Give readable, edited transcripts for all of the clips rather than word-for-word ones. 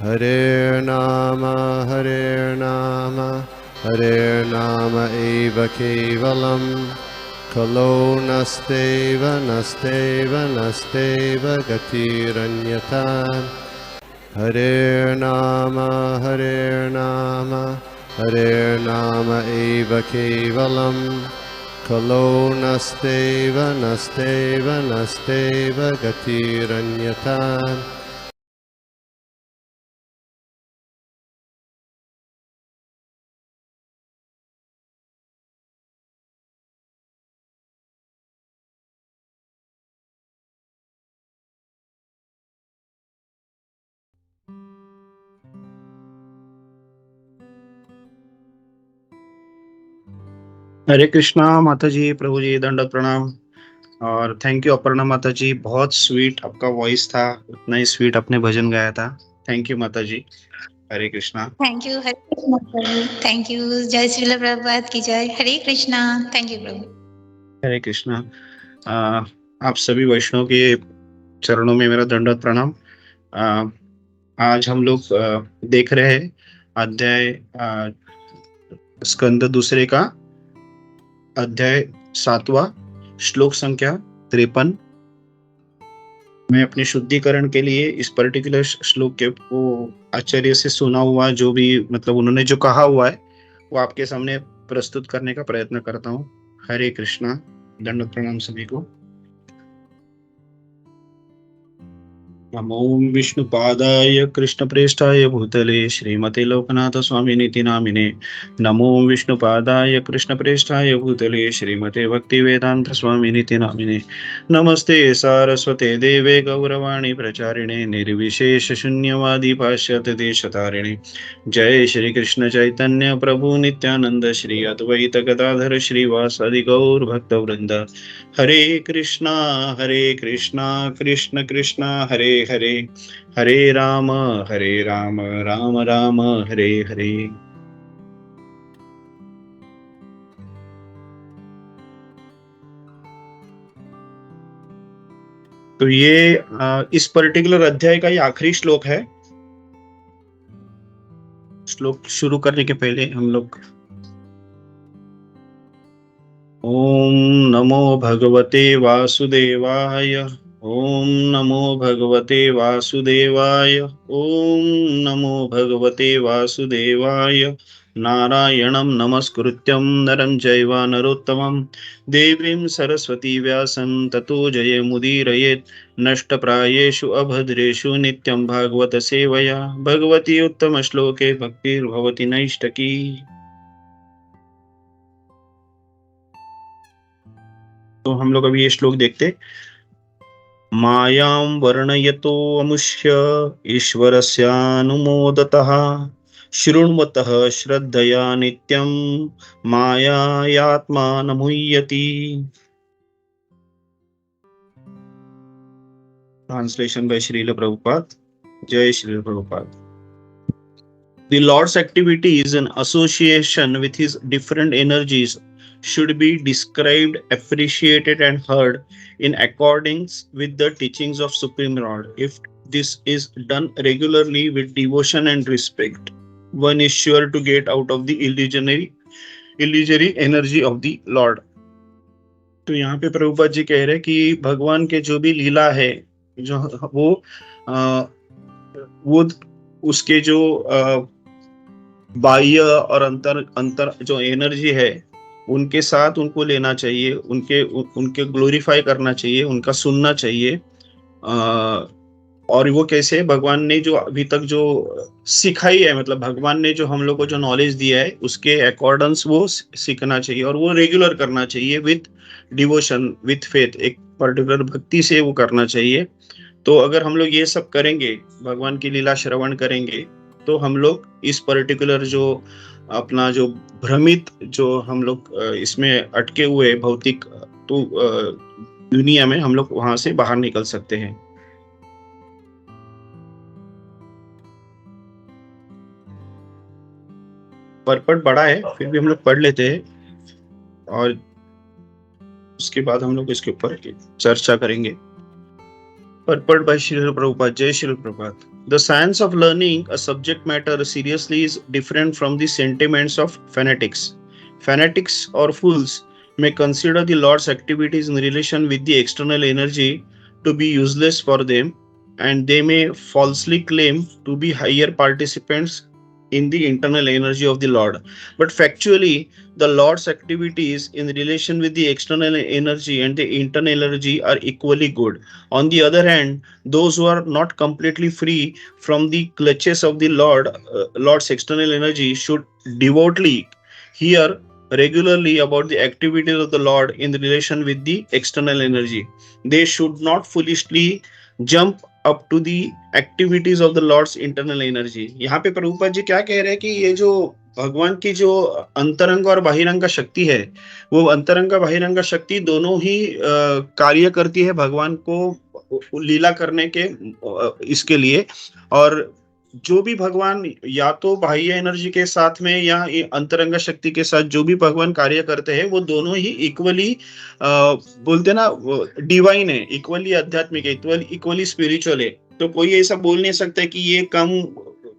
Hare Nama eva kevalam, kalo nasteva nasteva nasteva gatiranyata. Hare Nama eva kevalam, kalo nasteva nasteva nasteva gatiranyata. हरे कृष्णा माता जी, प्रभु जी दंडवत प्रणाम। और thank you Aparna माता जी, बहुत sweet आपका वॉइस था, उतना ही स्वीट अपने भजन गाया था। थैंक यू माता जी। हरे कृष्णा। Thank you. हरे कृष्णा प्रभु। Thank you. जय श्रील प्रभुपाद की जय। हरे कृष्णा। थैंक यू प्रभु। हरे कृष्णा। आप सभी वैष्णव के चरणों में मेरा दंडवत प्रणाम। आ, आज हम लोग देख रहे हैं अध्याय स्कंद दूसरे का अध्याय 7वां, श्लोक संख्या 53। मैं अपने शुद्धिकरण के लिए इस पर्टिकुलर श्लोक के वो आचार्य से सुना हुआ जो भी मतलब उन्होंने जो कहा हुआ है वो आपके सामने प्रस्तुत करने का प्रयत्न करता हूँ। हरे कृष्णा। दंडवत प्रणाम सभी को। नमो विष्णुपादाय कृष्णप्रेष्ठाय भूतले श्रीमते लोकनाथ स्वामिनिति नामिने। नमो विष्णुपादाय कृष्णप्रेष्ठाय भूतले श्रीमते भक्तिवेदांत स्वामिनिति नामिने। नमस्ते सारस्वते देवे गौरवाणी प्रचारिणे निर्विशेष शून्यवादी पाश्चात्य देशतारिणे। जय श्री कृष्ण चैतन्य प्रभु नित्यानंद श्री अद्वैत गदाधर श्रीवासादि गौर भक्त वृंद। हरे कृष्णा कृष्ण कृष्ण हरे हरे, हरे राम राम राम हरे हरे। तो ये इस पर्टिकुलर अध्याय का ये आखिरी श्लोक है। श्लोक शुरू करने के पहले हम लोग ओम नमो भगवते वासुदेवाय, ओम नमो भगवते वासुदेवाय, ओम नमो भगवते वासुदेवाय। नारायणं नमस्कृत्यं नरं चैव नरोत्तमं देवीं सरस्वती व्यासं ततो जयमुदीरयेत्। नष्टप्रायेषु अभद्रेषु नित्यं भागवत सेवया भगवती उत्तम श्लोके भक्तिर्भवति नैष्टकी। तो हम लोग अभी ये श्लोक देखते। मायां वर्णयतो अमुष्य ईश्वरस्यानुमोदतः शृण्वतः श्रद्धया नित्यं मायायात्मानमुह्यति। Translation by Srila Prabhupada. Jai Srila Prabhupada. The Lord's activities in association with his different energies should be described, appreciated, and heard in accordance with the teachings of Supreme Lord. If this is done regularly with devotion and respect, one is sure to get out of the illusory energy of the Lord. तो यहाँ पे प्रभुपाद जी कह रहे हैं कि भगवान के जो भी लीला है, जो वो उसके जो बाह्य और अंतर जो एनर्जी है उनके साथ उनको लेना चाहिए, उनके ग्लोरीफाई करना चाहिए, उनका सुनना चाहिए। और वो कैसे भगवान ने जो अभी तक जो सिखाई है, मतलब भगवान ने जो हम लोग को जो नॉलेज दिया है उसके अकॉर्डेंस वो सीखना चाहिए और वो रेगुलर करना चाहिए विथ डिवोशन, विथ फेथ, एक पर्टिकुलर भक्ति से वो करना चाहिए। तो अगर हम लोग ये सब करेंगे, भगवान की लीला श्रवण करेंगे, तो हम लोग इस पर्टिकुलर जो अपना जो भ्रमित जो हम लोग इसमें अटके हुए भौतिक तो दुनिया में हम लोग वहां से बाहर निकल सकते हैं। पर्पट बड़ा है, फिर भी हम लोग पढ़ लेते हैं और उसके बाद हम लोग इसके ऊपर चर्चा करेंगे। पर्पट बाय श्रील प्रभुपाद। जय Srila Prabhupada. The science of learning a subject matter seriously is different from the sentiments of fanatics. Fanatics or fools may consider the Lord's activities in relation with the external energy to be useless for them, and they may falsely claim to be higher participants in the internal energy of the Lord. But factually, the Lord's activities in relation with the external energy and the internal energy are equally good. On the other hand, those who are not completely free from the clutches of the Lord's external energy should devoutly hear regularly about the activities of the Lord in relation with the external energy. They should not foolishly jump up to the activities of the Lord's internal energy. यहाँ पे प्रभुपाद जी क्या कह रहे हैं कि ये जो भगवान की जो अंतरंग और बहिरंग शक्ति है, वो अंतरंग बहिरंग शक्ति दोनों ही कार्य करती है भगवान को लीला करने के इसके लिए। और जो भी भगवान या तो बाह्य एनर्जी के साथ में या अंतरंग शक्ति के साथ जो भी भगवान कार्य करते हैं, वो दोनों ही इक्वली बोलते ना डिवाइन है, इक्वली आध्यात्मिक है, इक्वली स्पिरिचुअल है। तो कोई ऐसा बोल नहीं सकता कि ये कम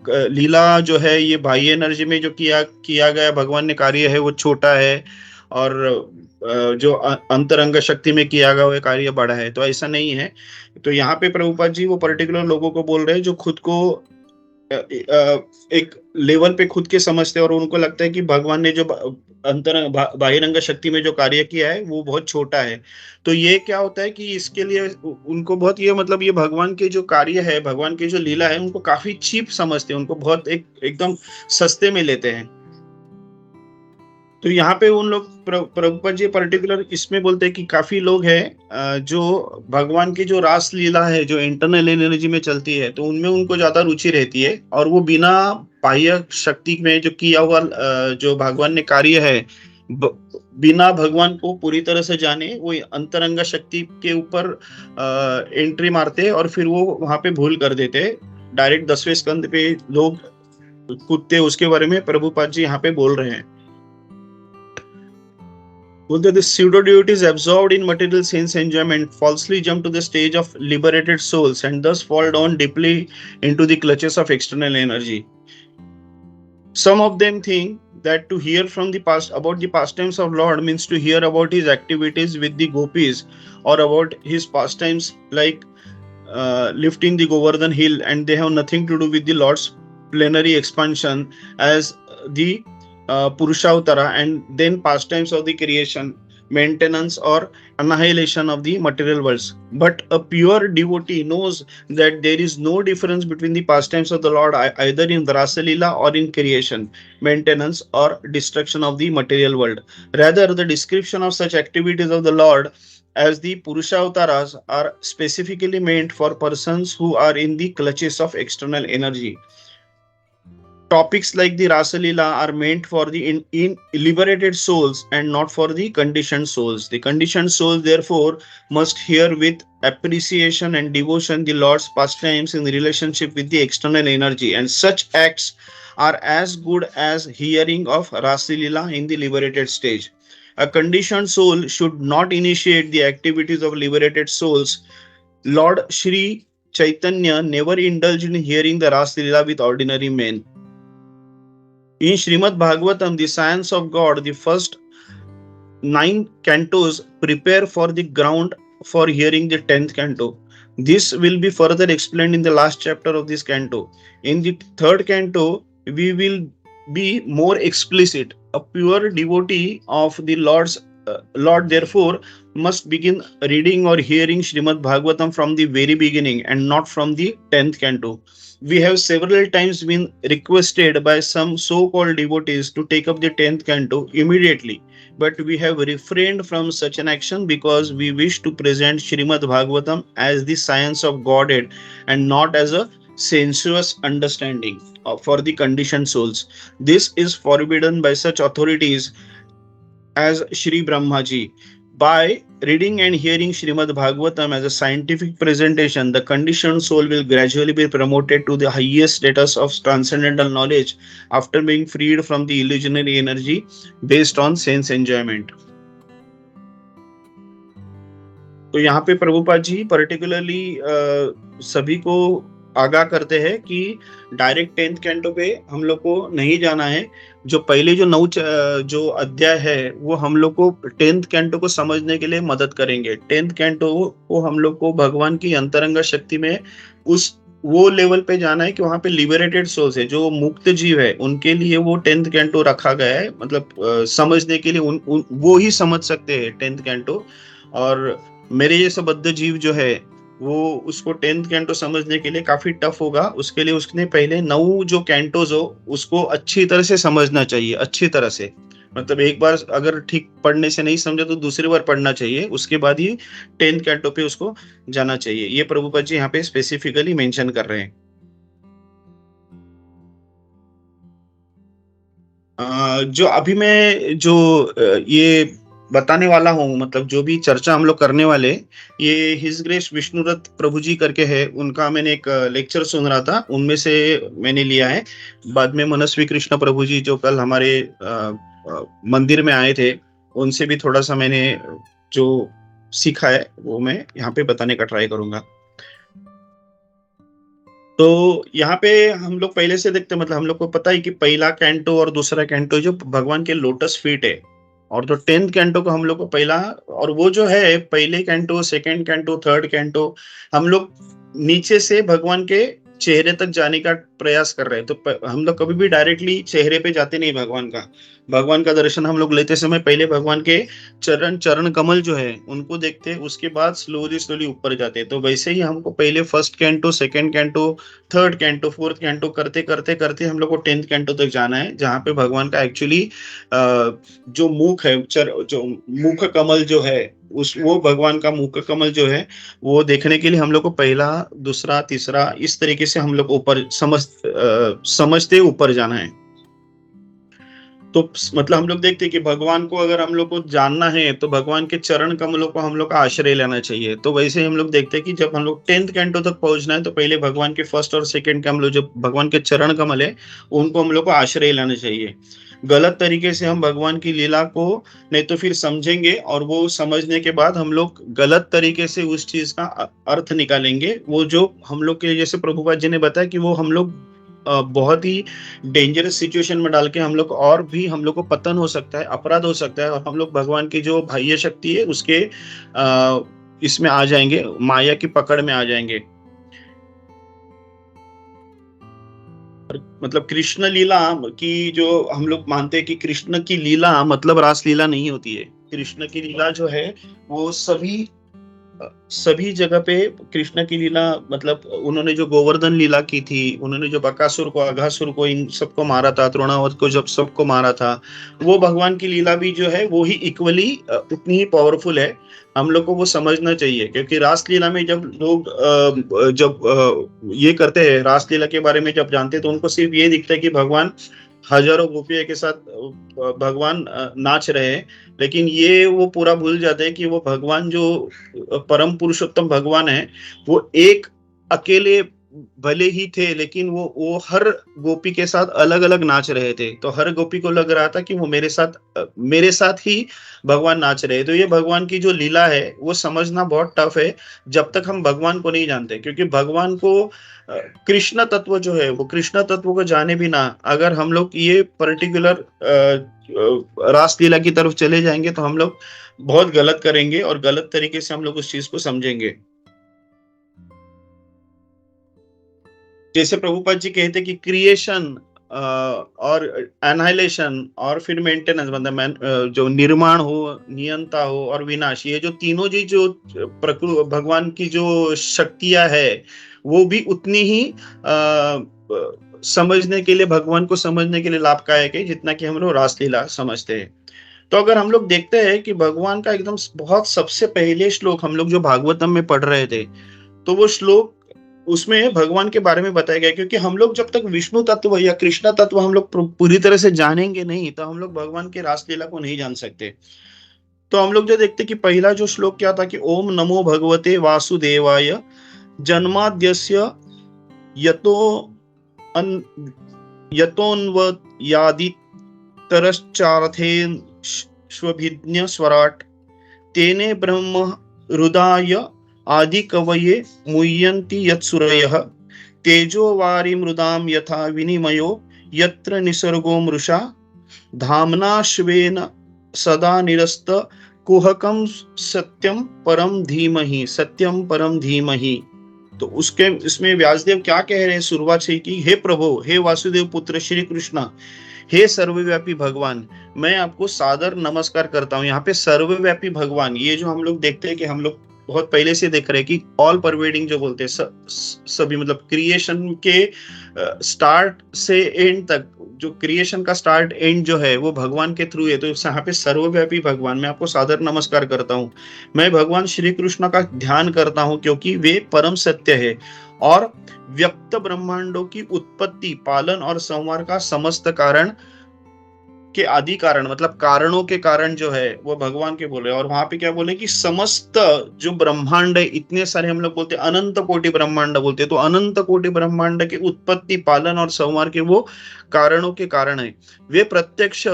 लीला जो है ये बाह्य एनर्जी में जो किया गया भगवान ने कार्य है वो छोटा है, और जो अंतरंग शक्ति में किया गया कार्य बड़ा है। तो ऐसा नहीं है। तो यहाँ पे प्रभुपाद जी वो पर्टिकुलर लोगों को बोल रहे हैं जो खुद को एक लेवल पे खुद के समझते हैं और उनको लगता है कि भगवान ने जो बाहिरंग शक्ति में जो कार्य किया है वो बहुत छोटा है। तो ये क्या होता है कि इसके लिए उनको बहुत ये मतलब ये भगवान के जो कार्य है, भगवान की जो लीला है, उनको काफी चीप समझते हैं, उनको बहुत एकदम सस्ते में लेते हैं। तो यहाँ पे उन लोग प्रभुपाद जी पर्टिकुलर इसमें बोलते हैं कि काफी लोग हैं जो भगवान की जो रास लीला है जो इंटरनल एनर्जी में चलती है, तो उनमें उनको ज्यादा रुचि रहती है, और वो बिना बाह्य शक्ति में जो किया हुआ जो भगवान ने कार्य है, बिना भगवान को पूरी तरह से जाने वो अंतरंग शक्ति के ऊपर एंट्री मारते हैं और फिर वो वहां पे भूल कर देते हैं। डायरेक्ट 10वें स्कंद पे लोग कूदते, उसके बारे में प्रभुपाद जी यहाँ पे बोल रहे हैं। The pseudo deities absorbed in material sense enjoyment falsely jump to the stage of liberated souls and thus fall down deeply into the clutches of external energy. Some of them think that to hear from the past about the pastimes of Lord means to hear about his activities with the gopis or about his pastimes like lifting the Govardhan hill, and they have nothing to do with the Lord's plenary expansion as the Purushavatara and then pastimes of the creation, maintenance or annihilation of the material worlds. But a pure devotee knows that there is no difference between the pastimes of the Lord either in Rasa Leela or in creation, maintenance or destruction of the material world. Rather, the description of such activities of the Lord as the Purushavatas are specifically meant for persons who are in the clutches of external energy. Topics like the Rasa Leela are meant for the in liberated souls and not for the conditioned souls. The conditioned souls, therefore, must hear with appreciation and devotion the Lord's pastimes in relationship with the external energy, and such acts are as good as hearing of Rasa Leela in the liberated stage. A conditioned soul should not initiate the activities of liberated souls. Lord Shri Chaitanya never indulged in hearing the Rasa Leela with ordinary men. In Srimad Bhagavatam, the science of God, the first 9 cantos prepare for the ground for hearing the 10th canto. This will be further explained in the last chapter of this canto. In the 3rd canto, we will be more explicit. A pure devotee of the Lord, therefore, must begin reading or hearing Srimad Bhagavatam from the very beginning and not from the 10th canto. We have several times been requested by some so-called devotees to take up the 10th canto immediately, but we have refrained from such an action because we wish to present Srimad Bhagavatam as the science of Godhead and not as a sensuous understanding for the conditioned souls. This is forbidden by such authorities as Shri Brahmaji. By reading and hearing Srimad Bhagavatam as a scientific presentation, the conditioned soul will gradually be promoted to the highest status of transcendental knowledge after being freed from the illusionary energy based on sense enjoyment. तो यहाँ पे Prabhupada ji particularly सभी को आगाह करते हैं कि direct 10th canto पे हम लोग को नहीं जाना है। जो पहले जो जो अध्याय है वो हम लोग को 10th कैंटो को समझने के लिए मदद करेंगे। 10th कैंटो को हम लोग को भगवान की अंतरंग शक्ति में उस वो लेवल पे जाना है कि वहां पे लिबरेटेड सोल्स है, जो मुक्त जीव है, उनके लिए वो 10th कैंटो रखा गया है। मतलब समझने के लिए वो ही समझ सकते हैं 10th कैंटो। और मेरे जैसा बद्ध जीव जो है वो उसको 10th कैंटो समझने के लिए काफी टफ होगा। उसके लिए उसने पहले 9 जो कैंटोज हो उसको अच्छी तरह से समझना चाहिए, अच्छी तरह से। मतलब एक बार अगर ठीक पढ़ने से नहीं समझा तो दूसरी बार पढ़ना चाहिए, उसके बाद ही 10th कैंटो पे उसको जाना चाहिए। ये प्रभुपाद जी यहाँ पे स्पेसिफिकली मेंशन कर रहे हैं। जो अभी मैं जो ये बताने वाला हूँ, मतलब जो भी चर्चा हम लोग करने वाले, ये हिज ग्रेस विष्णुदत्त प्रभु जी करके है, उनका मैंने एक लेक्चर सुन रहा था, उनमें से मैंने लिया है। बाद में मनस्वी कृष्ण प्रभु जी जो कल हमारे मंदिर में आए थे, उनसे भी थोड़ा सा मैंने जो सीखा है वो मैं यहाँ पे बताने का ट्राई करूंगा। तो यहाँ पे हम लोग पहले से देखते हैं, मतलब हम लोग को पता है कि पहला कैंटो और दूसरा कैंटो जो भगवान के लोटस फीट है, और जो 10th कैंटो को हम लोग को पहला, और वो जो है पहले canto, second canto, third canto, हम लोग नीचे से भगवान के चेहरे तक जाने का प्रयास कर रहे हैं। तो हम लोग कभी भी डायरेक्टली चेहरे पे जाते नहीं भगवान का दर्शन हम लोग लेते समय पहले भगवान के चरण कमल जो है उनको देखते हैं, उसके बाद स्लोली स्लोली ऊपर जाते हैं। तो वैसे ही हमको पहले first canto, second canto, third canto, fourth canto करते करते करते हम लोग को 10th कैंटो तक जाना है, जहाँ पे भगवान का एक्चुअली जो मुख है, जो मुख कमल जो है, उस वो भगवान का मुख कमल जो है वो देखने के लिए हम लोग को पहला, दूसरा, तीसरा, इस तरीके से हम लोग ऊपर समझते ऊपर जाना है। तो मतलब हम लोग देखते हैं कि भगवान को अगर हम लोग को जानना है तो भगवान के चरण कमलों को हम लोग का आश्रय लेना चाहिए। तो वैसे ही हम लोग देखते हैं कि जब हम लोग 10th कैंटो तक पहुंचना है तो पहले भगवान के फर्स्ट और सेकंड कमल, जो भगवान के चरण कमल है, उनको हम लोग को आश्रय लेना चाहिए। गलत तरीके से हम भगवान की लीला को नहीं तो फिर समझेंगे, और वो समझने के बाद हम लोग गलत तरीके से उस चीज का अर्थ निकालेंगे। वो जो हम लोग के, जैसे प्रभुपाद जी ने बताया कि वो हम लोग बहुत ही डेंजरस सिचुएशन में डाल के हम लोग, और भी हम लोग को पतन हो सकता है, अपराध हो सकता है, और हम लोग भगवान की जो बाह्य शक्ति है उसके इसमें आ जाएंगे, माया की पकड़ में आ जाएंगे। मतलब कृष्ण लीला की जो हम लोग मानते हैं कि कृष्ण की लीला मतलब रास लीला नहीं होती है। कृष्ण की लीला जो है वो सभी जगह पे कृष्ण की लीला, मतलब उन्होंने जो गोवर्धन लीला की थी, उन्होंने जो बकासुर को, अघासुर को, इन सबको मारा था, द्रोणावत को जब सबको मारा था, वो भगवान की लीला भी जो है वो ही इक्वली उतनी ही पावरफुल है। हम लोग को वो समझना चाहिए, क्योंकि रास लीला में जब लोग ये करते हैं, रास लीला के बारे में जब जानते हैं तो उनको सिर्फ ये दिखता है कि भगवान हजारों गोपियों के साथ भगवान नाच रहे हैं। लेकिन ये वो पूरा भूल जाते हैं कि वो भगवान जो परम पुरुषोत्तम भगवान है, वो एक अकेले भले ही थे, लेकिन वो हर गोपी के साथ अलग अलग नाच रहे थे। तो हर गोपी को लग रहा था कि वो मेरे साथ ही भगवान नाच रहे। तो ये भगवान की जो लीला है वो समझना बहुत टफ है जब तक हम भगवान को नहीं जानते, क्योंकि भगवान को कृष्ण तत्व जो है, वो कृष्ण तत्व को जाने बिना अगर हम लोग ये पर्टिकुलर रास लीला की तरफ चले जाएंगे तो हम लोग बहुत गलत करेंगे, और गलत तरीके से हम लोग उस चीज को समझेंगे। जैसे प्रभुपाद जी कहते कि क्रिएशन और एनाइलेशन और फिर मेंटेनेंस, मतलब जो निर्माण हो, नियंता हो और विनाश, ये जो तीनों जी जो भगवान की जो शक्तियां है वो भी उतनी ही समझने के लिए, भगवान को समझने के लिए लाभदायक है जितना कि हम लोग रासलीला समझते हैं। तो अगर हम लोग देखते हैं कि भगवान का एकदम बहुत सबसे पहले श्लोक हम लोग जो भागवतम में पढ़ रहे थे, तो वो श्लोक, उसमें भगवान के बारे में बताया गया, क्योंकि हम लोग जब तक विष्णु तत्व या कृष्ण तत्व हम लोग पूरी तरह से जानेंगे नहीं तो हम लोग भगवान के रासलीला को नहीं जान सकते। तो हम लोग जो देखते कि पहला जो श्लोक क्या था कि ओम नमो भगवते वासुदेवाय जन्माद्यस्य यतो यतोन्वयादितरश्चार्थेन स्वभिज्ञ स्वराट तेने ब्रह्म हृदय आदि कवये मुह्यन्ति यत्सुरयः तेजो वारी मृदाम यथा विनिमयो यत्र निसर्गो मृषा धामना श्वेन सदा निरस्त कुहकम सत्यम परम धीमहि, सत्यम परम धीमहि। तो उसके इसमें व्यासदेव क्या कह रहे हैं शुरुआत से कि हे प्रभु, हे वासुदेव पुत्र श्री कृष्ण, हे सर्वव्यापी भगवान, मैं आपको सादर नमस्कार करता हूँ। यहाँ पे सर्वव्यापी भगवान, ये जो हम लोग देखते हैं कि हम लोग बहुत पहले से देख रहे हैं कि ऑल परवेडिंग जो बोलते हैं, सभी मतलब क्रिएशन के स्टार्ट से एंड तक, जो क्रिएशन का स्टार्ट एंड जो है वो भगवान के थ्रू है। तो यहाँ पे सर्वव्यापी भगवान, मैं आपको सादर नमस्कार करता हूँ। मैं भगवान श्री कृष्ण का ध्यान करता हूँ क्योंकि वे परम सत्य है और व्यक्त ब्रह्मांडों की उत्पत्ति, पालन और संहार का समस्त कारण के आदि कारण, मतलब कारणों के कारण जो है वो भगवान के बोले। और वहां पे क्या बोले कि समस्त जो ब्रह्मांड है, इतने सारे हम लोग बोलते हैं अनंत कोटि ब्रह्मांड बोलते हैं, तो अनंत कोटि ब्रह्मांड के उत्पत्ति, पालन और संहार के वो कारणों के कारण है। वे प्रत्यक्ष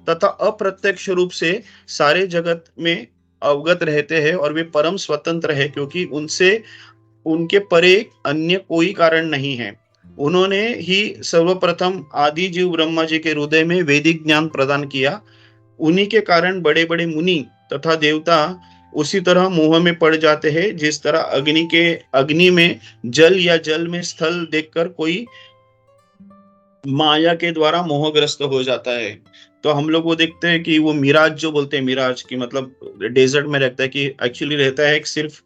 तथा अप्रत्यक्ष रूप से सारे जगत में अवगत रहते हैं और वे परम स्वतंत्र है क्योंकि उनसे उनके परे अन्य कोई कारण नहीं है। उन्होंने ही सर्वप्रथम आदि जीव ब्रह्मा जी के हृदय में वैदिक ज्ञान प्रदान किया। उन्हीं के कारण बड़े बड़े मुनि तथा देवता उसी तरह मोह में पड़ जाते हैं जिस तरह अग्नि में जल या जल में स्थल देखकर कोई माया के द्वारा मोहग्रस्त हो जाता है। तो हम लोग वो देखते हैं कि वो मिराज जो बोलते हैं, मिराज की मतलब डेजर्ट में रहता है, कि एक्चुअली रहता है एक सिर्फ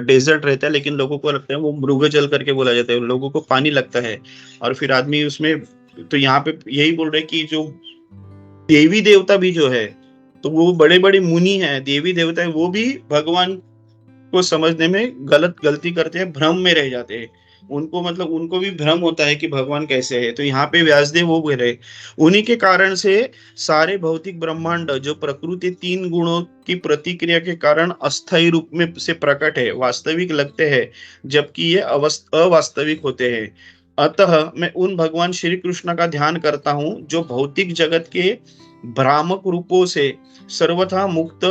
डेजर्ट रहता है, लेकिन लोगों को लगता है वो मृग जल करके बोला जाता है, लोगों को पानी लगता है और फिर आदमी उसमें। तो यहाँ पे यही बोल रहे कि जो देवी देवता भी जो है, तो वो बड़े बड़े मुनि हैं, देवी देवता है, वो भी भगवान को समझने में गलती करते हैं, भ्रम में रह जाते हैं। उनको मतलब उनको भी भ्रम होता है कि भगवान कैसे है। तो यहाँ पे व्यासदेव वो बोल रहे, उन्हीं के कारण से सारे भौतिक ब्रह्मांड जो प्रकृति तीन गुणों की प्रतिक्रिया के कारण अस्थायी रूप में से प्रकट है, वास्तविक लगते हैं जबकि ये अवास्तविक होते हैं। अतः मैं उन भगवान श्री कृष्ण का ध्यान करता हूँ जो भौतिक जगत के भ्रामक रूपों से सर्वथा मुक्त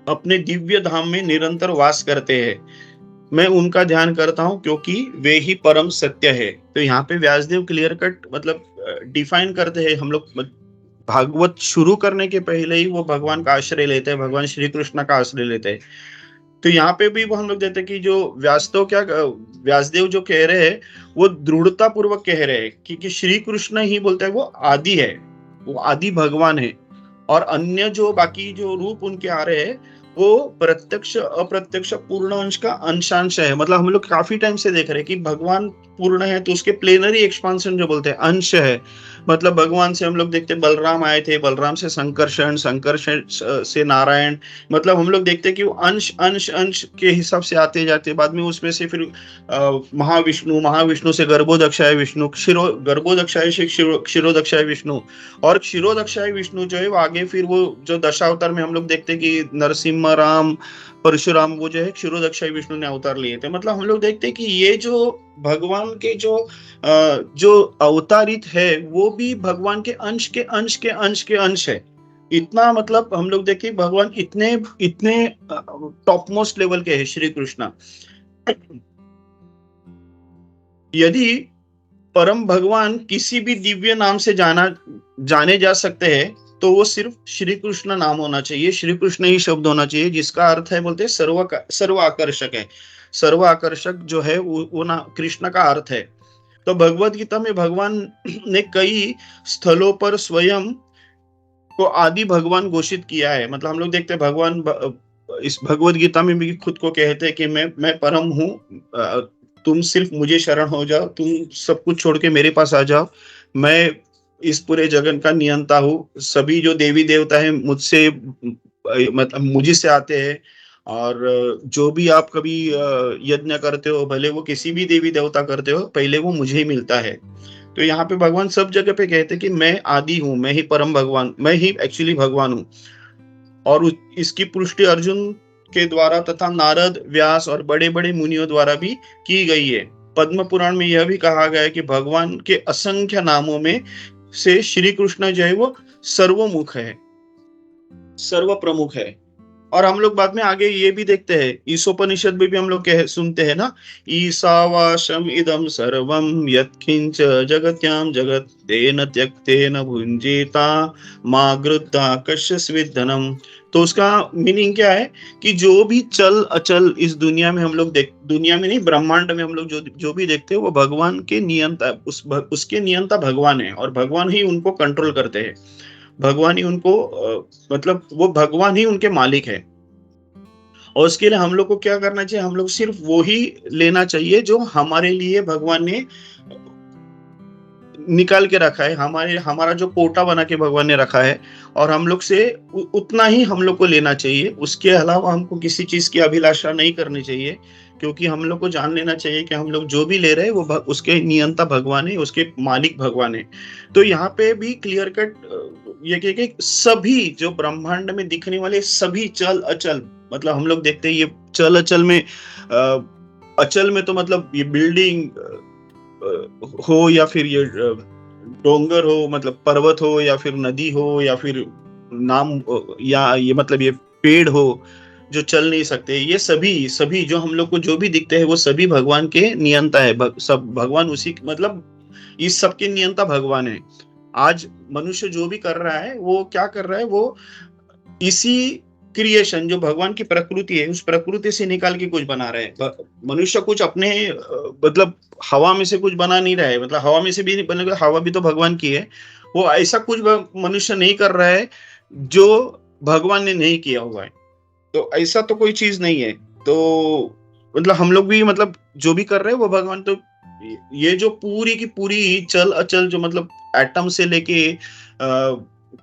अपने दिव्य धाम में निरंतर वास करते हैं। मैं उनका ध्यान करता हूं क्योंकि वे ही परम सत्य है। तो यहाँ पे व्यासदेव क्लियर कट मतलब डिफाइन करते हैं। हम लोग भागवत शुरू करने के पहले ही वो भगवान का आश्रय लेते हैं, भगवान श्री कृष्ण का आश्रय लेते हैं। तो यहाँ पे भी वो हम लोग देते हैं कि जो व्यासदेव जो कह रहे हैं वो दृढ़ता पूर्वक कह रहे हैं कि श्री कृष्ण ही बोलते हैं वो आदि है, वो आदि भगवान है। और अन्य जो बाकी जो रूप उनके आ रहे हैं वो प्रत्यक्ष अप्रत्यक्ष पूर्ण अंश का अंशांश है। मतलब हम लोग काफी टाइम से देख रहे हैं कि भगवान पूर्ण है तो उसके प्लेनरी एक्सपांशन जो बोलते हैं अंश है। मतलब भगवान से हम लोग देखते हैं बलराम आए थे, बलराम से संकर्षण, संकर्षण से नारायण, मतलब हम लोग देखते हैं कि वो अंश अंश अंश के हिसाब से आते जाते, बाद में उसमें से फिर महाविष्णु, महाविष्णु से गर्भोदक्षाय विष्णु, गर्भोदक्षाय से क्षीरोदक्षाय विष्णु, और क्षीरोदक्षाय विष्णु जो है वो आगे फिर वो जो दशावतार में हम लोग देखते हैं कि नरसिम्हा, राम, परशुराम, वो जो है क्षीरोदक्षाय विष्णु ने अवतार लिए थे। मतलब हम लोग देखते हैं कि ये जो भगवान के जो अवतारित है वो भी भगवान के अंश के अंश के अंश के अंश है। इतना मतलब हम लोग देखें भगवान इतने इतने टॉप मोस्ट लेवल के है श्री कृष्ण। यदि परम भगवान किसी भी दिव्य नाम से जाने जा सकते हैं तो वो सिर्फ श्री कृष्ण नाम होना चाहिए, श्री कृष्ण ही शब्द होना चाहिए, जिसका अर्थ है बोलते हैं सर्व आकर्षक है। सर्व आकर्षक जो है वो ना कृष्ण का अर्थ है। तो भगवत गीता में भगवान ने कई स्थलों पर स्वयं को आदि भगवान घोषित किया है। मतलब हम लोग देखते हैं भगवान इस भगवत गीता में भी खुद को कहते हैं कि मैं परम हूँ, तुम सिर्फ मुझे शरण हो जाओ, तुम सब कुछ छोड़ के मेरे पास आ जाओ, मैं इस पूरे जगत का नियंता हूँ। सभी जो देवी देवता है मुझसे मतलब मुझे से आते हैं, और जो भी आप कभी यज्ञ करते हो, भले वो किसी भी देवी देवता करते हो, पहले वो मुझे ही मिलता है। तो यहाँ पे भगवान सब जगह पे कहते हैं कि मैं आदि हूँ, मैं ही परम भगवान, मैं ही एक्चुअली भगवान हूँ। और इसकी पुष्टि अर्जुन के द्वारा तथा नारद, व्यास और बड़े बड़े मुनियों द्वारा भी की गई है। पद्म पुराण में यह भी कहा गया है कि भगवान के असंख्य नामों में से श्री कृष्ण जो है वो सर्वमुख है, सर्व प्रमुख है। और हम लोग बाद में आगे ये भी देखते हैं, ईसोपनिषद में भी हम लोग सुनते हैं ना, ईसावाशम इदम सर्वम यत्किंच जगत्याम जगत तेन त्यक्तेन भुंजीता मा गृद्धा कश्यस्विद धनम। तो उसका मीनिंग क्या है कि जो भी चल अचल इस दुनिया में हम लोग दुनिया में नहीं, ब्रह्मांड में हम लोग जो जो भी देखते हैं वो भगवान के नियंता, उसके नियंता भगवान है, और भगवान ही उनको कंट्रोल करते हैं, भगवान ही उनको मतलब वो भगवान ही उनके मालिक है। और उसके लिए हम लोग को क्या करना चाहिए, हम लोग सिर्फ वो ही लेना चाहिए जो हमारे लिए भगवान ने निकाल के रखा है, हमारा जो कोटा बना के भगवान ने रखा है, और हम लोग से उतना ही हम लोग को लेना चाहिए। उसके अलावा हमको किसी चीज की अभिलाषा नहीं करनी चाहिए, क्योंकि हम लोग को जान लेना चाहिए कि हम लोग जो भी ले रहे हैं वो उसके नियंता भगवान है, उसके मालिक भगवान है। तो यहाँ पे भी क्लियर कट ये कि सभी जो ब्रह्मांड में दिखने वाले सभी चल अचल, मतलब हम लोग देखते हैं ये चल अचल में, अचल में तो मतलब ये बिल्डिंग हो या फिर ये डोंगर हो, मतलब पर्वत हो या फिर नदी हो या फिर नाम, या ये मतलब ये पेड़ हो जो चल नहीं सकते, ये सभी सभी जो हम लोग को जो भी दिखते हैं वो सभी भगवान के नियंता है। सब भगवान उसी, मतलब इस सब के नियंता भगवान है। आज मनुष्य जो भी कर रहा है वो क्या कर रहा है, वो इसी क्रिएशन जो भगवान की प्रकृति है उस प्रकृति से निकाल के कुछ बना रहे हैं। मनुष्य कुछ अपने मतलब हवा में से कुछ बना नहीं रहा है, मतलब हवा में से भी बनेगा, हवा भी तो भगवान की है। वो ऐसा कुछ मनुष्य नहीं कर रहा है जो भगवान ने नहीं किया हुआ है, तो ऐसा तो कोई चीज नहीं है। तो मतलब हम लोग भी मतलब जो भी कर रहे हैं वो भगवान, तो ये जो पूरी की पूरी चल अचल जो मतलब एटम से लेके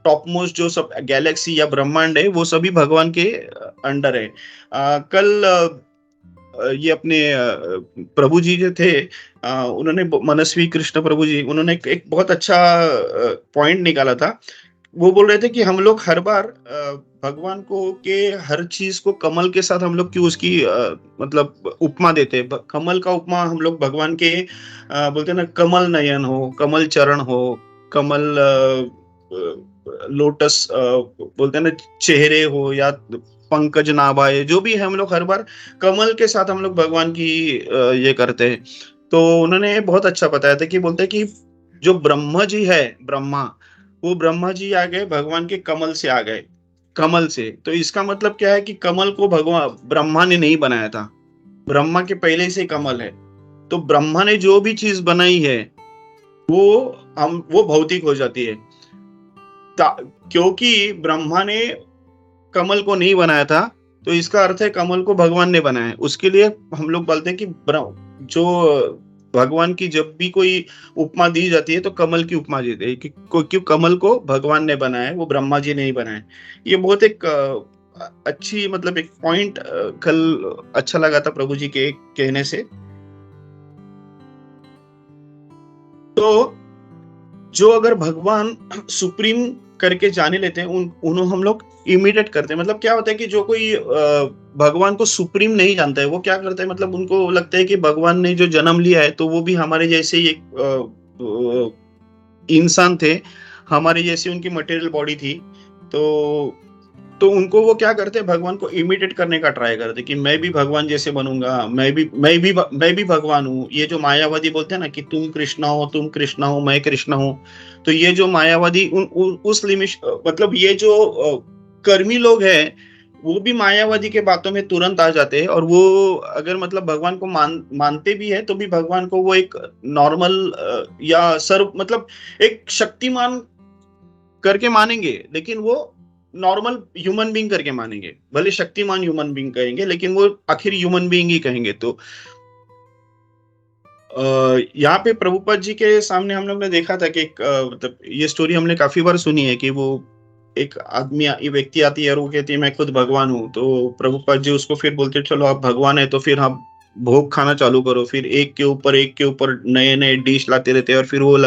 टॉप मोस्ट जो सब गैलेक्सी या ब्रह्मांड है वो सभी भगवान के अंडर है। कल ये अपने प्रभु जी जो थे, उन्होंने मनस्वी कृष्ण प्रभु जी, उन्होंने एक बहुत अच्छा पॉइंट निकाला था। वो बोल रहे थे कि हम लोग हर बार भगवान को के हर चीज को कमल के साथ हम लोग क्यों उसकी मतलब उपमा देते हैं। कमल का उपमा हम लोग भगवान के बोलते हैं ना, कमल नयन हो, कमल चरण हो, कमल लोटस बोलते हैं ना चेहरे हो, या पंकज नाभाए, जो भी है हम लोग हर बार कमल के साथ हम लोग भगवान की ये करते हैं। तो उन्होंने बहुत अच्छा बताया था कि बोलते हैं कि जो ब्रह्मा जी है, ब्रह्मा, वो ब्रह्मा जी आ गए भगवान के कमल से आ गए, कमल से। तो इसका मतलब क्या है कि कमल को भगवान ब्रह्मा ने नहीं बनाया था, ब्रह्मा के पहले से कमल है। तो ब्रह्मा ने जो भी चीज बनाई है वो भौतिक हो जाती है, क्योंकि ब्रह्मा ने कमल को नहीं बनाया था, तो इसका अर्थ है कमल को भगवान ने बनाया है। उसके लिए हम लोग बोलते हैं कि जो भगवान की जब भी कोई उपमा दी जाती है तो कमल की उपमा देते हैं कि क्यों कमल को भगवान ने बनाया है, वो ब्रह्मा जी ने ही बनाया है। ये बहुत एक अच्छी मतलब एक पॉइंट कल अच्छा लगा था प्रभु जी के कहने से। तो जो अगर भगवान सुप्रीम करके जाने लेते हैं उन्हें हम लोग इमिटेट करते हैं। मतलब क्या होता है कि जो कोई भगवान को सुप्रीम नहीं जानता है वो क्या करता है, मतलब उनको लगता है कि भगवान ने जो जन्म लिया है तो वो भी हमारे जैसे ही एक इंसान थे, हमारे जैसी उनकी मटेरियल बॉडी थी। तो उनको वो क्या करते हैं, भगवान को इमिटेट करने का ट्राई करते कि मैं भी भगवान जैसे बनूंगा, मैं भी भगवान हूँ। ये जो मायावादी बोलते हैं ना कि तुम कृष्णा हो, तुम कृष्णा हो, मैं कृष्णा हूँ, तो ये जो मायावादी उस लिमिट मतलब ये जो कर्मी लोग हैं वो भी मायावादी के बातों में तुरंत आ जाते हैं। और वो अगर मतलब भगवान को मानते भी है तो भी भगवान को वो एक नॉर्मल या सर्व मतलब एक शक्तिमान करके मानेंगे, लेकिन वो नॉर्मल ह्यूमन बीइंग करके मानेंगे। भले शक्तिमान ह्यूमन बीइंग कहेंगे लेकिन वो आखिर ह्यूमन बीइंग ही कहेंगे। तो यहाँ पे प्रभुपाद जी के सामने हम लोग ने देखा था कि मतलब ये स्टोरी हमने काफी बार सुनी है कि वो एक व्यक्ति आती है और वो कहती है मैं खुद भगवान हूँ। तो प्रभुपाद जी उसको फिर बोलते चलो आप भगवान है तो फिर आप भोग खाना चालू करो। फिर एक के ऊपर नए नए डिश लाते रहते हैं और फिर वो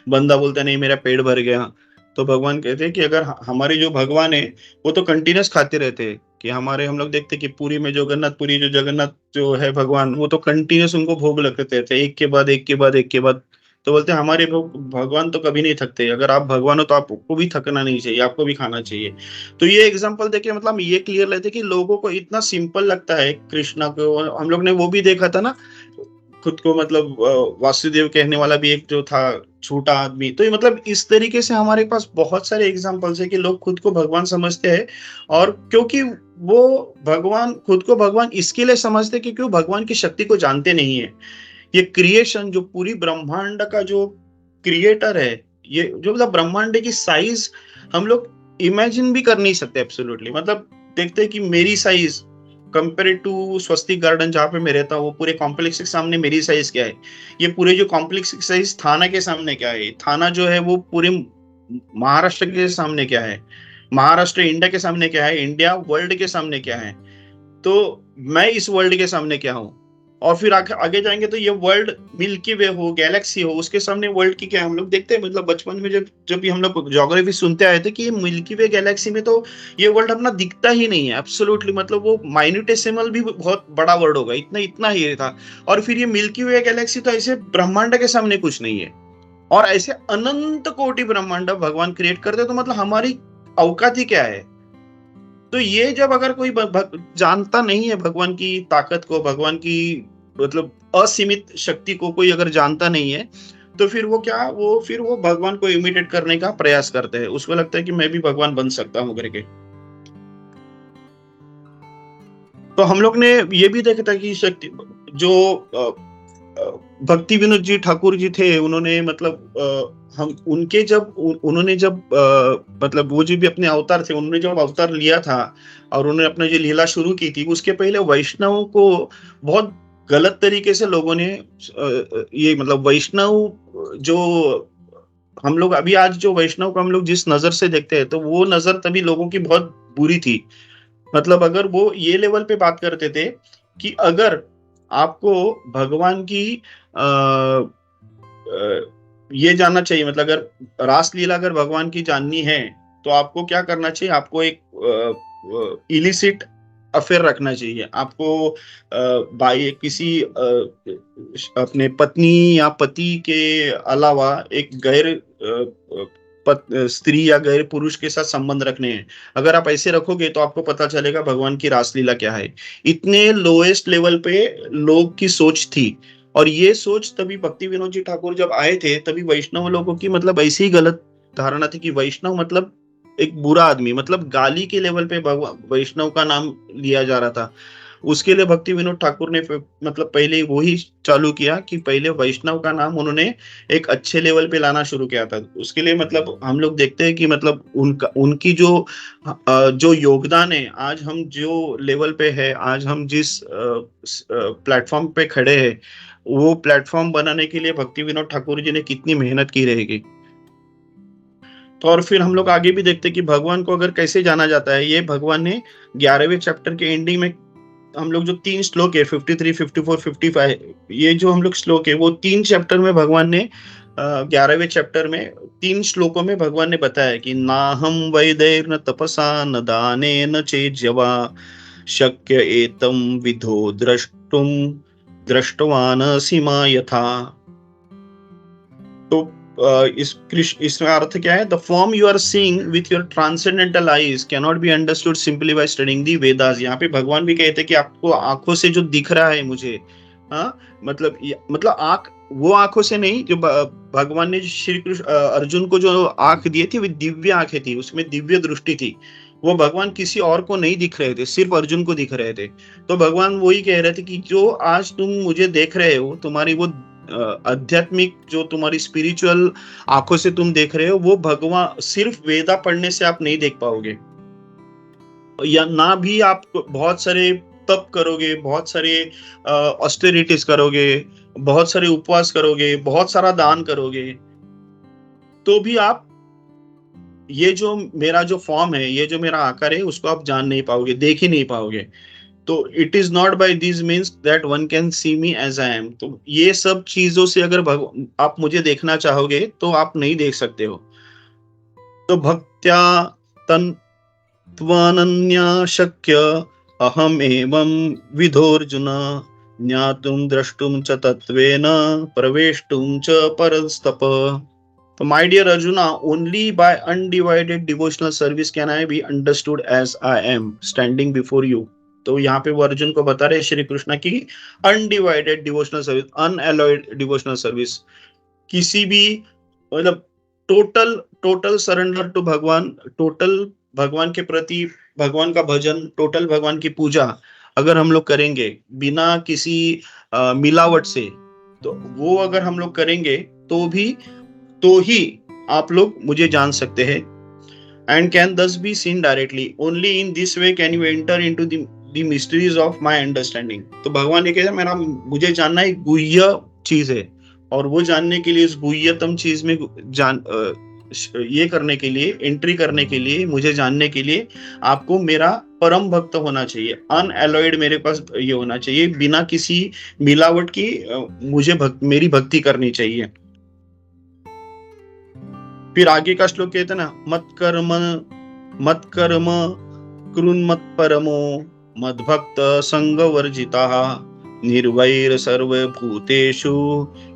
बंदा बोलता नहीं मेरा पेट भर गया। तो भगवान कहते हैं कि अगर हमारे जो भगवान है वो तो कंटिन्यूस खाते रहते हैं, कि हमारे हम लोग देखते कि पुरी में जगन्नाथपुरी जो जगन्नाथ जो है भगवान, वो तो कंटिन्यूस उनको भोग लगते रहते हैं, एक के बाद एक के बाद एक के बाद। तो बोलते हैं हमारे भगवान तो कभी नहीं थकते, अगर आप भगवान हो तो आपको भी थकना नहीं चाहिए, आपको भी खाना चाहिए। तो ये एग्जांपल देखिए मतलब ये क्लियर लेते कि लोगों को इतना सिंपल लगता है कृष्णा को। हम लोग ने वो भी देखा था ना, खुद को मतलब वासुदेव कहने वाला भी एक जो था छोटा आदमी। तो ये मतलब इस तरीके से हमारे पास बहुत सारे एग्जांपल्स है कि लोग खुद को भगवान समझते हैं, और क्योंकि वो भगवान खुद को भगवान इसके लिए समझते कि क्यों भगवान की शक्ति को जानते नहीं है। ये क्रिएशन जो पूरी ब्रह्मांड का जो क्रिएटर है, ये जो मतलब ब्रह्मांड की साइज हम लोग इमेजिन भी कर नहीं सकते एब्सोल्युटली। मतलब देखते हैं कि मेरी size compare to Swastik Garden जहाँ पे मैं रहता हूँ, वो पूरे कॉम्प्लेक्स के सामने मेरी साइज क्या है, ये पूरे जो कॉम्प्लेक्स की साइज थाना के सामने क्या है, थाना जो है वो पूरे महाराष्ट्र के सामने क्या है, महाराष्ट्र इंडिया के सामने क्या है, इंडिया वर्ल्ड के सामने क्या है, तो मैं इस वर्ल्ड के सामने क्या हूँ। और फिर आगे जाएंगे तो ये वर्ल्ड मिल्की वे हो, गैलेक्सी हो, उसके सामने वर्ल्ड की क्या है। हम लोग देखते हैं मतलब बचपन में जब जब भी हम लोग ज्योग्राफी सुनते आए थे कि ये मिल्की वे गैलेक्सी में तो ये वर्ल्ड अपना दिखता ही नहीं है एब्सोल्युटली। मतलब वो माइन्यूटेसिमल भी बहुत बड़ा वर्ड होगा, इतना इतना ही था। और फिर ये मिल्की वे गैलेक्सी तो ऐसे ब्रह्मांड के सामने कुछ नहीं है, और ऐसे अनंत कोटि ब्रह्मांड भगवान क्रिएट करते, तो मतलब हमारी औकात ही क्या है। तो ये जब अगर कोई जानता नहीं है भगवान की ताकत को, भगवान की मतलब असीमित शक्ति को कोई अगर जानता नहीं है, तो फिर वो क्या, वो फिर वो भगवान को इमिटेट करने का प्रयास करते हैं। उसको लगता है कि मैं भी भगवान बन सकता हूँ करके। तो हम लोग ने ये भी देखा था कि शक्ति जो भक्ति विनोद जी ठाकुर जी थे, उन्होंने मतलब हम उनके जब उन्होंने जब मतलब वो जो भी अपने अवतार थे, उन्होंने जब अवतार लिया था और उन्होंने अपने जो लीला शुरू की थी, उसके पहले वैष्णव को बहुत गलत तरीके से लोगों ने ये मतलब वैष्णव जो हम लोग अभी आज जो वैष्णव को हम लोग जिस नजर से देखते हैं, तो वो नजर तभी लोगों की बहुत बुरी थी। मतलब अगर वो ये लेवल पे बात करते थे कि अगर आपको भगवान की ये जानना चाहिए, मतलब अगर रासलीला अगर भगवान की जाननी है तो आपको क्या करना चाहिए, आपको एक इलिसिट अफेयर रखना चाहिए। आपको बाई किसी अपने पत्नी या पति के अलावा एक गैर स्त्री या गैर पुरुष के साथ संबंध रखने हैं। अगर आप ऐसे रखोगे तो आपको पता चलेगा भगवान की रासलीला क्या है। इतने लोएस्ट लेवल पे लोग की सोच थी। और ये सोच तभी भक्ति विनोद जी ठाकुर जब आए थे, तभी वैष्णव लोगों की मतलब ऐसी ही गलत धारणा थी कि वैष्णव मतलब एक बुरा आदमी, मतलब गाली के लेवल पे वैष्णव का नाम लिया जा रहा था। उसके लिए भक्ति विनोद ठाकुर ने मतलब पहले वही चालू किया कि पहले वैष्णव का नाम उन्होंने एक अच्छे लेवल पे लाना शुरू किया था। उसके लिए मतलब हम लोग देखते हैं कि मतलब उनका उनकी जो योगदान है, आज हम जो लेवल पे है, आज हम जिस प्लेटफॉर्म पे खड़े हैं, वो प्लेटफॉर्म बनाने के लिए भक्ति विनोद ठाकुर जी ने कितनी मेहनत की रहेगी। तो और फिर हम लोग आगे भी देखते हैं कि भगवान को अगर कैसे जाना जाता है, ये भगवान ने 11वें चैप्टर के एंडिंग में हम लोग जो 3 श्लोक है 53, 54, 55, ये जो हम लोग श्लोक है वो 3 चैप्टर में भगवान ने 11वें चैप्टर में 3 श्लोकों में भगवान ने बताया कि ना हम वैदैर न तपसा न दाने न चेज्यवा शक्य एतम विधो दृष्टवान सीमा यथा। तो इसमें अर्थ क्या है, the form you are seeing with your transcendental eyes can not be understood simply by studying the Vedas. यहाँ पे भगवान भी कहते हैं कि आपको आंखों से जो दिख रहा है मुझे, हाँ मतलब आंख वो आंखों से नहीं, जो भगवान ने श्री कृष्ण अर्जुन को जो आंख दी थी वो दिव्य आंखें थी, उसमें दिव्य दृष्टि थी। वो भगवान किसी और को नहीं दिख रहे थे, सिर्फ अर्जुन को दिख रहे थे। तो भगवान वही कह रहे थे कि जो आज तुम मुझे देख रहे हो, तुम्हारी वो आध्यात्मिक जो तुम्हारी स्पिरिचुअल आंखों से तुम देख रहे हो, वो भगवान सिर्फ वेदा पढ़ने से आप नहीं देख पाओगे, या ना भी आप बहुत सारे तप करोगे, बहुत सारे ऑस्टेरिटीज करोगे, बहुत सारे उपवास करोगे, बहुत सारा दान करोगे, तो भी आप ये जो मेरा जो फॉर्म है, ये जो मेरा आकार है, उसको आप जान नहीं पाओगे, देख ही नहीं पाओगे। तो it is not by this means that one can see me as I am. तो ये सब चीजों से अगर आप मुझे देखना चाहोगे तो आप नहीं देख सकते हो। तो भक्त्या तन्त्वानन्या शक्य अहम एवं विधोर्जुन ज्ञातुम द्रष्टुम च तत्वेन प्रवेष्टुम च परस्तप. So my dear Arjuna, only by undivided devotional service can I be understood as I am standing before you. तो यहाँ पे वो अर्जुन को बता रहे श्री कृष्ण की undivided devotional service, unalloyed devotional service, किसी भी मतलब टोटल टोटल सरेंडर टू भगवान, टोटल भगवान के प्रति भगवान का भजन, टोटल भगवान की पूजा अगर हम लोग करेंगे बिना किसी मिलावट से, तो वो अगर हम लोग करेंगे तो ही आप लोग मुझे जान सकते हैं. एंड कैन दस be seen directly, only in this way can you enter into the mysteries of my understanding. तो भगवान ये कहते हैं मेरा मुझे जानना एक गुह्य चीज है, और वो जानने के लिए, इस गुह्यतम चीज में ये करने के लिए, एंट्री करने के लिए, मुझे जानने के लिए आपको मेरा परम भक्त होना चाहिए, अनअलॉयड मेरे पास ये होना चाहिए, बिना किसी मिलावट की मुझे मेरी भक्ति करनी चाहिए. फिर आगे का श्लोक कहते हैं ना, मत कर्म कृन्मत परमो मद्भक्त संगवर्जिताः निर्वैर सर्वभूतेषु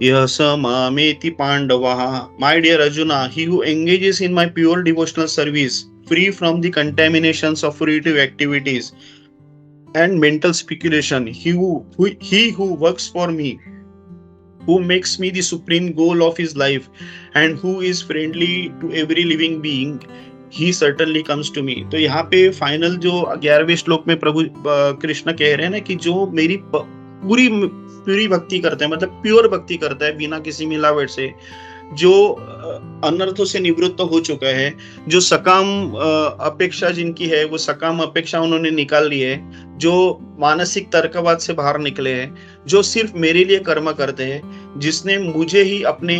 यः स मामेति पांडवाः. My dear Arjuna, he who engages in my pure devotional service, free from the contaminations of fruitive activities and mental speculation, he who works for me, who makes me the supreme goal of his life, and who is friendly to every living being, he certainly comes to me. तो यहाँ पे final जो 11वें श्लोक में प्रभु कृष्ण कह रहे हैं ना कि जो मेरी पूरी भक्ति करते हैं, मतलब प्योर भक्ति करता है बिना किसी मिलावट से, जो अनर्थों से निवृत्त हो चुका है, जो सकाम अपेक्षा जिनकी है वो सकाम अपेक्षा उन्होंने निकाल ली है, जो मानसिक तर्कवाद से बाहर निकले हैं, जो सिर्फ मेरे लिए कर्म करते हैं, जिसने मुझे ही अपने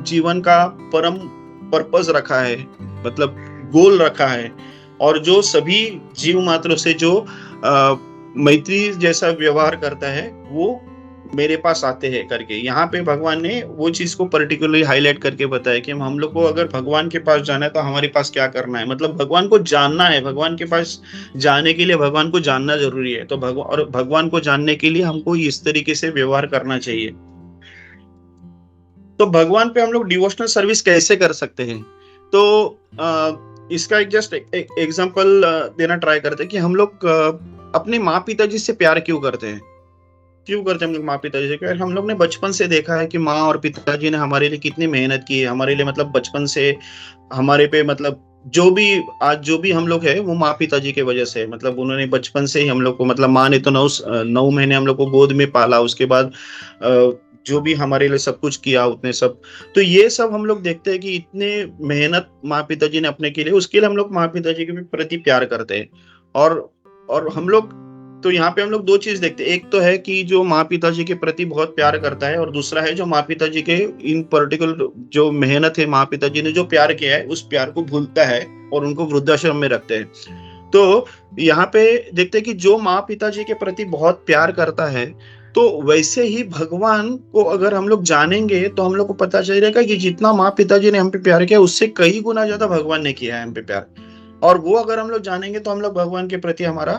जीवन का परम पर्पस रखा है, मतलब गोल रखा है, और जो सभी जीव मात्रों से जो मैत्री जैसा व्यवहार करता है वो मेरे पास आते हैं करके. यहाँ पे भगवान ने वो चीज को पर्टिकुलरली हाईलाइट करके बताया कि हम लोग को अगर भगवान के पास जाना है तो हमारे पास क्या करना है, मतलब भगवान को जानना है. भगवान के पास जाने के लिए भगवान को जानना जरूरी है. तो भगवान को जानने के लिए हमको इस तरीके से व्यवहार करना चाहिए. तो भगवान पे हम लोग डिवोशनल सर्विस कैसे कर सकते हैं, तो इसका एक जस्ट एग्जांपल देना ट्राई करते हैं कि हम लोग अपने माँ पिताजी से प्यार क्यों करते हैं हम लोग माँ पिताजी से. क्योंकि हम लोग ने बचपन से देखा है कि माँ और पिताजी ने हमारे लिए कितनी मेहनत की है, हमारे लिए, मतलब बचपन से हमारे पे, मतलब जो भी हम लोग है वो माँ पिताजी के वजह से, मतलब उन्होंने बचपन से ही हम लोग को, मतलब माँ ने तो 9 महीने हम लोग को गोद में पाला, उसके बाद जो भी हमारे लिए सब कुछ किया उतने सब. तो ये सब हम लोग देखते हैं कि इतने मेहनत माँ पिताजी ने अपने के लिए, उसके लिए हम लोग माँ पिताजी के प्रति प्यार करते हैं. और हम लोग, तो यहाँ पे हम लोग दो चीज देखते हैं. एक तो है कि जो माँ पिताजी के प्रति बहुत प्यार करता है, और दूसरा है जो माँ पिताजी के इन पर्टिकुलर जो मेहनत है, माँ पिताजी ने जो प्यार किया है उस प्यार को भूलता है और उनको वृद्धाश्रम में रखते हैं. तो यहाँ पे देखते हैं कि जो माँ पिताजी के प्रति बहुत प्यार करता है, तो वैसे ही भगवान को अगर हम लोग जानेंगे तो हम लोग को पता चलेगा कि जितना माँ पिताजी ने हम पे प्यार किया उससे कई गुना ज्यादा भगवान ने किया है हम पे प्यार. और वो अगर हम लोग जानेंगे तो हम लोग भगवान के प्रति हमारा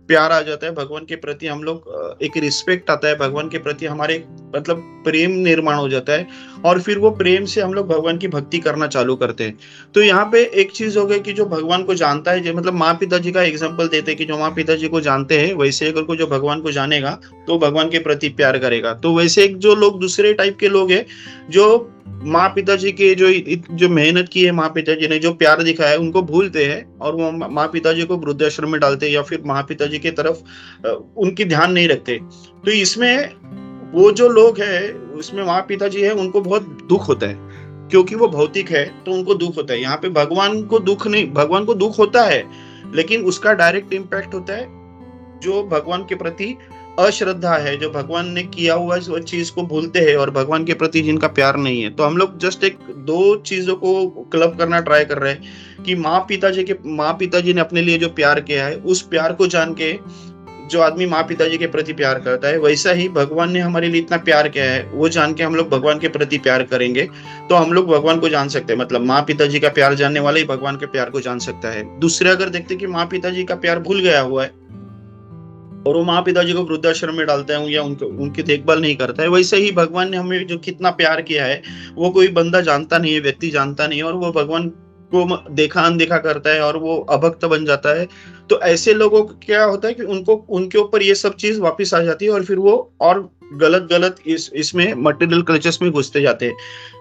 प्यार आ जाता है, भगवान के प्रति हम लोग एक रिस्पेक्ट आता है, भगवान के प्रति हमारे मतलब प्रेम निर्माण हो जाता है, और फिर वो प्रेम से हम लोग भगवान की भक्ति करना चालू करते हैं. तो यहाँ पे एक चीज हो गई कि जो भगवान को जानता है, जो मतलब माँ पिताजी का एग्जांपल देते हैं कि जो माँ पिताजी को जानते हैं वैसे अगर कोई जो भगवान को जानेगा तो भगवान के प्रति प्यार करेगा. तो वैसे एक जो लोग दूसरे टाइप के लोग हैं, जो माँ पिताजी के जो मेहनत की है, माँ पिताजी ने जो प्यार दिखाया है, उनको भूलते हैं और वो माँ पिताजी को वृद्धाश्रम में डालते हैं, या फिर माँ पिताजी की तरफ उनकी ध्यान नहीं रखते. तो इसमें वो जो लोग हैं, उसमें माँ पिताजी है, उनको बहुत दुख होता है क्योंकि वो भौतिक है, तो उनको दुख होता है. यहाँ पे भगवान को दुख नहीं, भगवान को दुख होता है, लेकिन उसका डायरेक्ट इम्पैक्ट होता है जो भगवान के प्रति अश्रद्धा है, जो भगवान ने किया हुआ उस चीज को भूलते हैं, और भगवान के प्रति जिनका प्यार नहीं है. तो हम लोग जस्ट एक दो चीजों को क्लब करना ट्राई कर रहे हैं कि माँ पिताजी ने अपने लिए जो प्यार किया है, उस प्यार को जान के जो आदमी माँ पिताजी के प्रति प्यार करता है, वैसा ही भगवान ने हमारे लिए इतना प्यार किया है, वो जान के हम लोग भगवान के प्रति प्यार करेंगे तो हम लोग भगवान को जान सकते हैं. मतलब माँ पिताजी का प्यार जानने वाला ही भगवान के प्यार को जान सकता है. दूसरे अगर देखते कि माँ पिताजी का प्यार भूल गया हुआ है, और वो माँ पिताजी को वृद्धाश्रम में डालता है या उनकी देखभाल नहीं करता है। वैसे ही भगवान ने हमें जो कितना प्यार किया है वो कोई बंदा जानता नहीं है, व्यक्ति जानता नहीं है, और वो भगवान को देखा अनदेखा करता है और वो अभक्त बन जाता है। तो ऐसे लोगों को क्या होता है कि उनको उनके ऊपर ये सब चीज वापस आ जाती है और फिर वो और गलत गलत इसमें मटेरियल कल्चर्स में घुसते जाते हैं।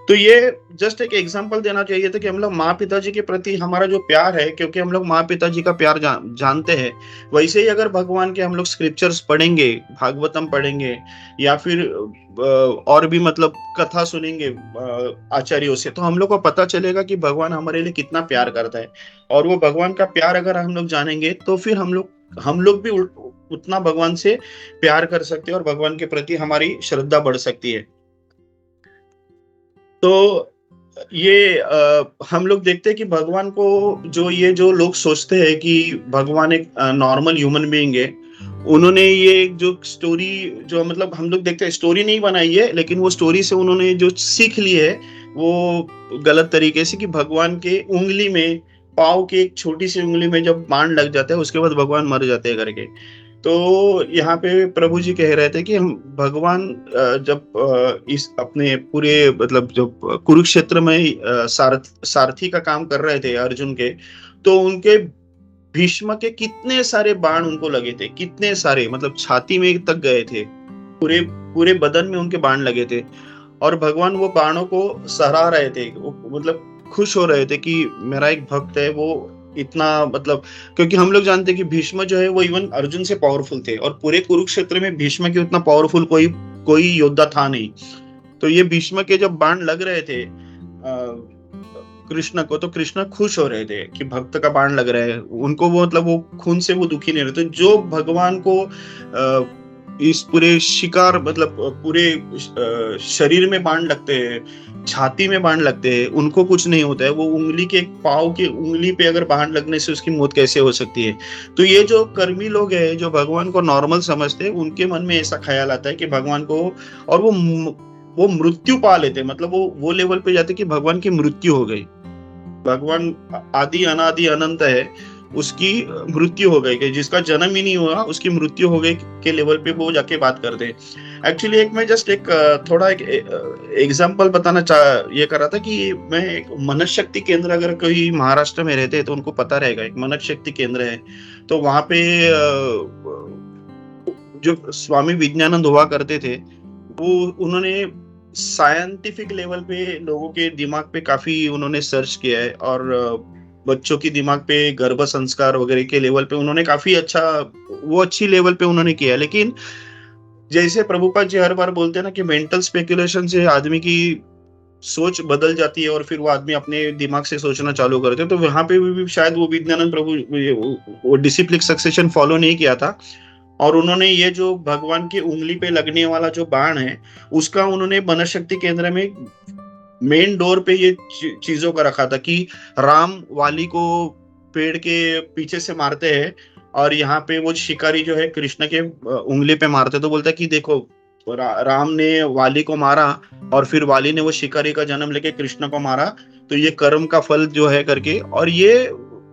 तो ये जस्ट एक एग्जांपल देना चाहिए था कि हम लोग माँ पिताजी के प्रति हमारा जो प्यार है, क्योंकि हम लोग माँ पिताजी का प्यार जानते हैं, वैसे ही अगर भगवान के हम लोग स्क्रिप्चर्स पढ़ेंगे, भागवतम पढ़ेंगे या फिर और भी मतलब कथा सुनेंगे आचार्यों से, तो हम लोग को पता चलेगा कि भगवान हमारे लिए कितना प्यार करता है। और वो भगवान का प्यार अगर हम लोग जानेंगे तो फिर हम लोग भी उतना भगवान से प्यार कर सकते हैं और भगवान के प्रति हमारी श्रद्धा बढ़ सकती है। तो ये हम लोग देखते हैं कि भगवान को जो लोग सोचते हैं कि भगवान एक नॉर्मल ह्यूमन बीइंग है, उन्होंने ये जो स्टोरी जो मतलब हम लोग देखते हैं, स्टोरी नहीं बनाई है, लेकिन वो स्टोरी से उन्होंने जो सीख ली है वो गलत तरीके से, कि भगवान के उंगली में, पाँव के एक छोटी सी उंगली में जब बाण लग जाता है उसके बाद भगवान मर जाते हैं करके। तो यहाँ पे प्रभु जी कह रहे थे कि हम भगवान जब इस अपने पूरे मतलब जब कुरुक्षेत्र में सारथी का काम कर रहे थे अर्जुन के, तो उनके भीष्म के कितने सारे बाण उनको लगे थे, कितने सारे, मतलब छाती में तक गए थे, पूरे पूरे बदन में उनके बाण लगे थे। और भगवान वो बाणों को सराह रहे थे, मतलब खुश हो रहे थे कि मेरा एक भक्त है वो इतना, मतलब क्योंकि हम लोग जानते हैं कि भीष्म जो है वो इवन अर्जुन से पावरफुल थे, और पूरे कुरुक्षेत्र में भीष्म के उतना पावरफुल कोई योद्धा था नहीं। तो ये भीष्म के जब बाण लग रहे थे कृष्ण को, तो कृष्ण खुश हो रहे थे कि भक्त का बाण लग रहा है उनको, वो मतलब वो खून से वो दुखी नहीं रहते। जो भगवान को इस पूरे शिकार मतलब पूरे शरीर में बाण लगते हैं, छाती में बाण लगते हैं, उनको कुछ नहीं होता है। वो उंगली के पाँव की उंगली पे अगर बाण लगने से उसकी मौत कैसे हो सकती है। तो ये जो कर्मी लोग हैं जो भगवान को नॉर्मल समझते हैं, उनके मन में ऐसा ख्याल आता है कि भगवान को, और वो मृत्यु पा लेते, मतलब वो लेवल पे जाते कि भगवान की मृत्यु हो गई, भगवान आदि अनादि अनंत है, उसकी मृत्यु हो गई, कि जिसका जन्म ही नहीं हुआ उसकी मृत्यु हो गई के लेवल पे वो जाके बात करते हैं। एक्चुअली मैं जस्ट एक थोड़ा एक एग्जांपल बताना ये कर रहा था कि मैं एक मनस शक्ति केंद्र, अगर कोई महाराष्ट्र में रहते हैं तो उनको पता रहेगा, एक मनस शक्ति केंद्र है। तो वहां पे जो स्वामी विज्ञानंद हुआ करते थे, वो उन्होंने साइंटिफिक लेवल पे लोगों के दिमाग पे काफी उन्होंने सर्च किया है, और बच्चों की दिमाग पे गर्भ संस्कार वगैरह के लेवल पे उन्होंने काफी अच्छी लेवल पे उन्होंने किया है। लेकिन जैसे प्रभुपाद जी हर बार बोलते हैं ना कि मेंटल स्पेकुलेशन से आदमी की सोच बदल जाती है और फिर वो आदमी अपने दिमाग से सोचना चालू करते हैं। तो वहां पे भी शायद वो विज्ञानंद प्रभु वो डिसिप्लिक सक्सेशन फॉलो नहीं किया था, और उन्होंने ये जो भगवान की उंगली पे लगने वाला जो बाण है उसका उन्होंने मनस शक्ति केंद्र में मेन डोर पे ये चीजों का रखा था कि राम वाली को पेड़ के पीछे से मारते हैं, और यहाँ पे वो शिकारी जो है कृष्ण के उंगली पे मारते। तो बोलता है कि देखो राम ने वाली को मारा और फिर वाली ने वो शिकारी का जन्म लेके कृष्ण को मारा, तो ये कर्म का फल जो है करके। और ये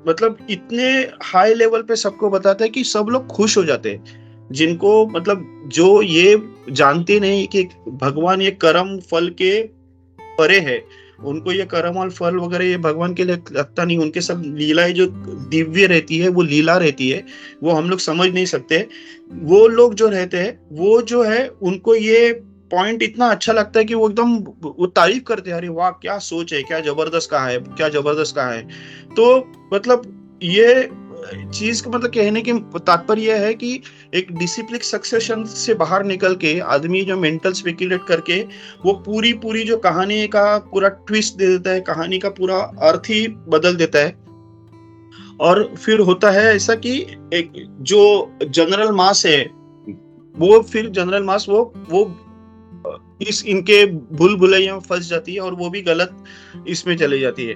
मतलब इतने हाई लेवल पे सबको बताता है कि सब लोग खुश हो जाते हैं, जिनको मतलब जो ये जानते नहीं कि भगवान ये कर्म फल के परे है, उनको ये कर्म और फल वगैरह ये भगवान के लिए लगता नहीं। उनके सब लीलाएं जो दिव्य रहती है, वो लीला रहती है, वो हम लोग समझ नहीं सकते। वो लोग जो रहते हैं वो जो है उनको ये पॉइंट इतना अच्छा लगता है कि वो एकदम वो तारीफ करते हैं, अरे वाह क्या सोच है, क्या जबरदस्त कहा है, क्या जबरदस्त कहा है। तो मतलब ये चीज का मतलब कहने की तात्पर्य है कि एक डिसिप्लिक सक्सेशन से बाहर निकल के आदमी जो मेंटल स्पेकुलेट करके वो पूरी जो कहानी का पूरा ट्विस्ट दे देता है, कहानी का पूरा अर्थ ही बदल देता है। और फिर होता है ऐसा कि एक जो जनरल मास है वो फिर जनरल मास वो इनके भूल भुलैया में फंस जाती है और वो भी गलत इसमें चली जाती है।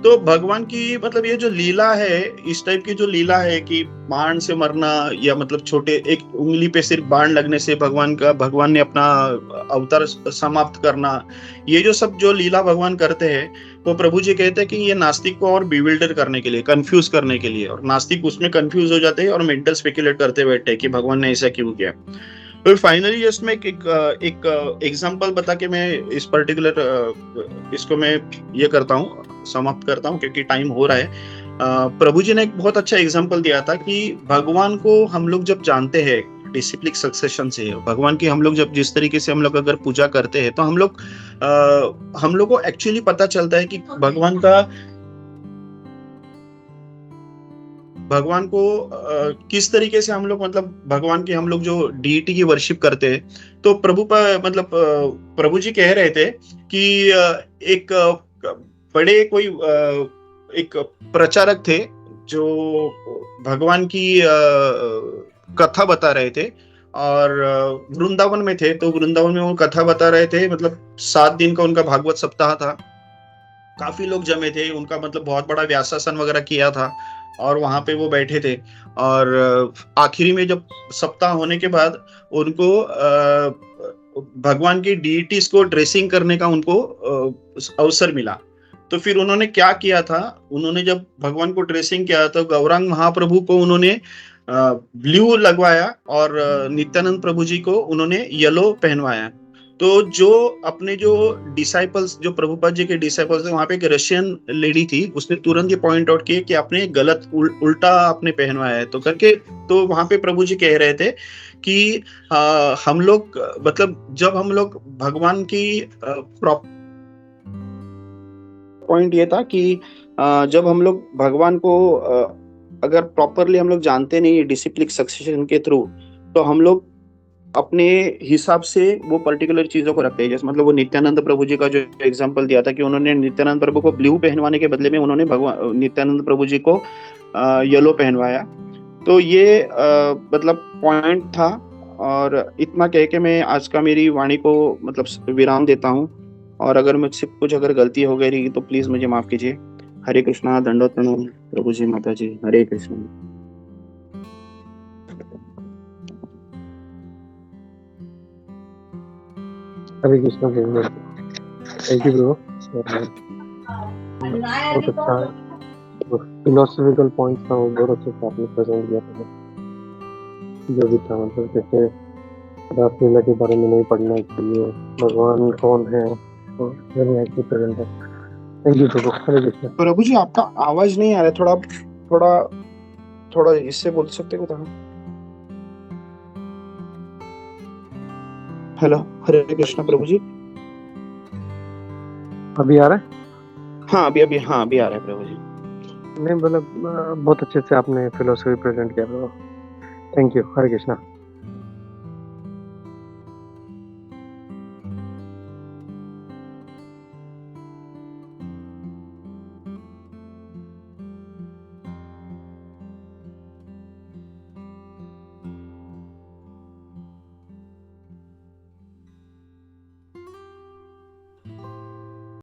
तो भगवान की मतलब ये जो लीला है, इस टाइप की जो लीला है कि बाण से मरना, या मतलब छोटे एक उंगली पे सिर्फ बाण लगने से भगवान ने अपना अवतार समाप्त करना, ये जो सब जो लीला भगवान करते हैं, वो प्रभु जी कहते हैं कि ये नास्तिक को और बिविल्डर करने के लिए, कंफ्यूज करने के लिए, और नास्तिक उसमें कंफ्यूज हो जाते हैं और मेंटल स्पेकुलेट करते बैठे हैं कि भगवान ने ऐसा क्यों किया। फिर फाइनली इसमें एक एग्जांपल बता के मैं इस पर्टिकुलर इसको मैं ये करता हूँ, समाप्त करता हूँ, क्योंकि टाइम हो रहा है। प्रभु जी ने एक बहुत अच्छा एग्जांपल दिया था कि भगवान को हम लोग जब जानते हैं डिसिप्लिक सक्सेशन से, भगवान की हम लोग जब जिस तरीके से हम लोग अगर पूजा करते हैं, तो हम लोग को एक्चुअली पता चलता है कि भगवान को किस तरीके से हम लोग, मतलब भगवान की हम लोग जो डीटी की वर्शिप करते हैं, तो प्रभु जी कह रहे थे कि एक बड़े कोई एक प्रचारक थे जो भगवान की कथा बता रहे थे, और वृंदावन में थे, तो वृंदावन में वो कथा बता रहे थे, मतलब 7 दिन का उनका भागवत सप्ताह था, काफी लोग जमे थे, उनका मतलब बहुत बड़ा व्यासासन वगैरह किया था, और वहां पे वो बैठे थे, और आखिरी में जब सप्ताह होने के बाद उनको भगवान की डीटीज को ड्रेसिंग करने का उनको अवसर मिला। तो फिर उन्होंने क्या किया था, उन्होंने जब भगवान को ड्रेसिंग किया तो गौरांग महाप्रभु को उन्होंने ब्लू लगवाया, और नित्यानंद प्रभु जी को उन्होंने येलो पहनवाया। तो जो अपने जो डिसाइपल्स, जो प्रभुपाद जी के डिसाइपल्स थे, वहां पे एक रशियन लेडी थी, उसने तुरंत ये पॉइंट आउट किया कि आपने गलत उल्टा आपने पहनवाया है, तो करके तो वहां पे प्रभु जी कह रहे थे कि हम लोग मतलब जब हम लोग भगवान की पॉइंट ये था कि जब हम लोग भगवान को अगर प्रॉपरली हम लोग जानते नहीं डिसिप्लिक सक्सेशन के थ्रू, तो हम लोग अपने हिसाब से वो पर्टिकुलर चीजों को रखते हैं। जैसे मतलब वो नित्यानंद प्रभु जी का जो एग्जांपल दिया था कि उन्होंने नित्यानंद प्रभु को ब्लू पहनवाने के बदले में उन्होंने भगवान नित्यानंद प्रभु जी को येलो पहनवाया। तो ये मतलब पॉइंट था, और इतना कह के मैं आज का मेरी वाणी को मतलब विराम देता हूँ, और अगर मुझसे कुछ अगर गलती हो गई तो प्लीज मुझे माफ कीजिए। हरे कृष्णा, दंडोत प्रणाम प्रभु जी, माता जी, हरे कृष्ण। हरे कृष्णा प्रभु, थैंक यू ब्रो। बहुत अच्छा है, फिलोसफिकल पॉइंट था, वो बहुत अच्छे से आपने प्रेजेंट किया था। जो भी था मतलब जैसे रासलीला के बारे में नहीं पढ़ना चाहिए, भगवान कौन है, तो प्रेजेंट है। थैंक यू प्रभु, हरे कृष्णा। प्रभु जी आपका आवाज नहीं आ रहा, थोड़ा थोड़ा थोड़ा इससे बोल सकते हो? हेलो, हरे कृष्णा प्रभु जी। अभी आ रहा है? हाँ अभी आ रहा है प्रभु जी। नहीं मतलब बहुत अच्छे से आपने फिलोसफी प्रेजेंट किया प्रभु, थैंक यू, हरे कृष्णा।